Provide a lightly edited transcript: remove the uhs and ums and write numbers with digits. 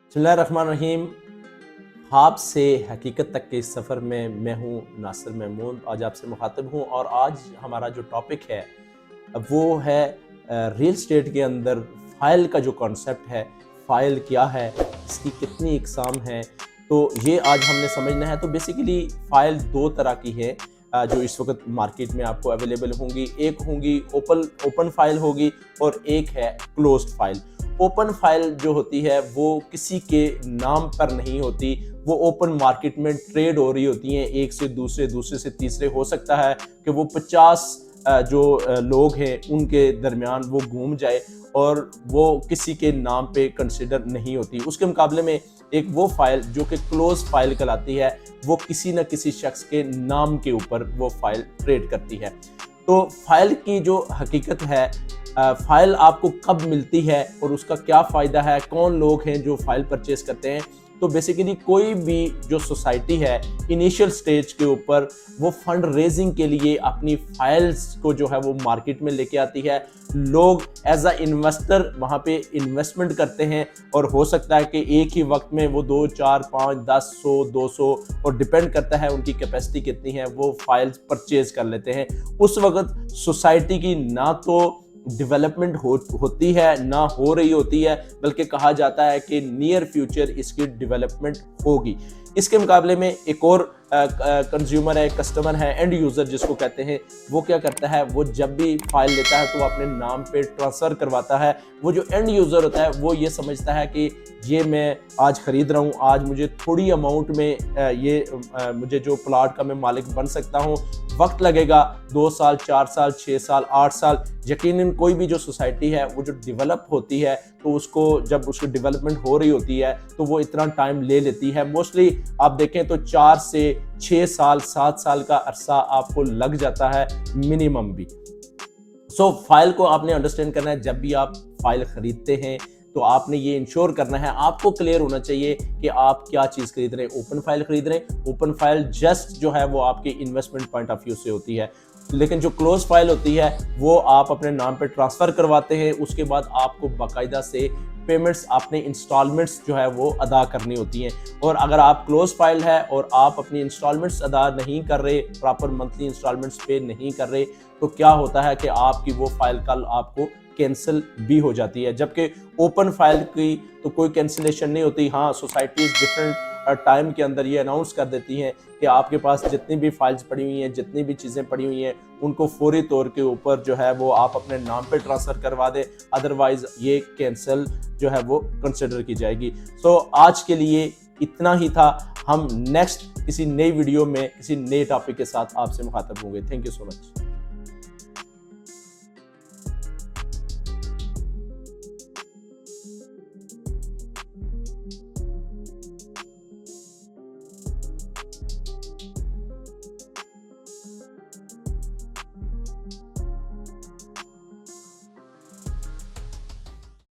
बिस्मिल्लाहिर्रहमानिर्रहीम। ख्वाब से हकीकत तक के इस सफ़र में मैं हूँ नासिर महमूद, आज आपसे मुखातिब हूँ। और आज हमारा जो टॉपिक है वो है रियल स्टेट के अंदर फ़ाइल का जो कॉन्सेप्ट है। फ़ाइल क्या है, इसकी कितनी इकसाम है, तो ये आज हमने समझना है। तो बेसिकली फ़ाइल दो तरह की है जो इस वक्त मार्केट में आपको अवेलेबल होंगी। एक होंगी ओपन फ़ाइल होगी और एक है क्लोज्ड फ़ाइल। ओपन फाइल जो होती है वो किसी के नाम पर नहीं होती, वो ओपन मार्केट में ट्रेड हो रही होती हैं, एक से दूसरे, दूसरे से तीसरे। हो सकता है कि वो 50 जो लोग हैं उनके दरमियान वो घूम जाए और वो किसी के नाम पे कंसिडर नहीं होती। उसके मुकाबले में एक वो फाइल जो कि क्लोज फाइल कहलाती है, वो किसी न किसी शख्स के नाम के ऊपर वो फाइल ट्रेड करती है। तो फाइल की जो हकीकत है, फाइल आपको कब मिलती है और उसका क्या फ़ायदा है, कौन लोग हैं जो फाइल परचेज़ करते हैं। तो बेसिकली कोई भी जो सोसाइटी है इनिशियल स्टेज के ऊपर वो फंड रेजिंग के लिए अपनी फाइल्स को जो है वो मार्केट में लेके आती है। लोग एज अ इन्वेस्टर वहाँ पे इन्वेस्टमेंट करते हैं और हो सकता है कि एक ही वक्त में वो 2, 4, 5, 10, 100, 200 और डिपेंड करता है उनकी कैपेसिटी कितनी है, वो फाइल्स परचेज कर लेते हैं। उस वक्त सोसाइटी की ना तो डेवलपमेंट होती है ना हो रही होती है, बल्कि कहा जाता है कि नियर फ्यूचर इसकी डेवलपमेंट होगी। इसके मुकाबले में एक और कंज्यूमर है, कस्टमर है, एंड यूज़र जिसको कहते हैं, वो क्या करता है, वो जब भी फाइल लेता है तो वो अपने नाम पे ट्रांसफ़र करवाता है। वो जो एंड यूज़र होता है वो ये समझता है कि ये मैं आज ख़रीद रहा हूँ, आज मुझे थोड़ी अमाउंट में मुझे जो प्लाट का मैं मालिक बन सकता हूँ। वक्त लगेगा 2 साल, 4 साल, 6 साल, 8 साल। यकीनन कोई भी जो सोसाइटी है वो जो डेवलप होती है तो उसको जब उसकी डेवलपमेंट हो रही होती है तो वो इतना टाइम ले लेती है। मोस्टली आप देखें तो 4 से 6 साल, 7 साल का अरसा आपको लग जाता है मिनिमम भी। सो फाइल को आपने अंडरस्टैंड करना है। जब भी आप फाइल खरीदते हैं तो आपने ये इंश्योर करना है, आपको क्लियर होना चाहिए कि आप क्या चीज़ खरीद रहे हैं। ओपन फाइल खरीद रहे हैं, ओपन फाइल जस्ट जो है वो आपके इन्वेस्टमेंट पॉइंट ऑफ व्यू से होती है। लेकिन जो क्लोज फाइल होती है वो आप अपने नाम पे ट्रांसफ़र करवाते हैं, उसके बाद आपको बाकायदा से पेमेंट्स, अपने इंस्टॉलमेंट्स जो है वो अदा करनी होती हैं। और अगर आप क्लोज फाइल है और आप अपनी इंस्टॉलमेंट्स अदा नहीं कर रहे, प्रॉपर मंथली इंस्टॉलमेंट्स पे नहीं कर रहे, तो क्या होता है कि आपकी वो फाइल कल आपको कैंसिल भी हो जाती है। जबकि ओपन फाइल की तो कोई कैंसिलेशन नहीं होती। हाँ, सोसाइटीज़ डिफरेंट टाइम के अंदर ये अनाउंस कर देती हैं कि आपके पास जितनी भी फाइल्स पड़ी हुई हैं, जितनी भी चीज़ें पड़ी हुई हैं, उनको फौरी तौर के ऊपर जो है वो आप अपने नाम पे ट्रांसफ़र करवा दें, अदरवाइज़ ये कैंसिल जो है वो कंसिडर की जाएगी। सो आज के लिए इतना ही था। हम नेक्स्ट किसी नई वीडियो में किसी नए टॉपिक के साथ आपसे मुखातब होंगे। Thank you so much.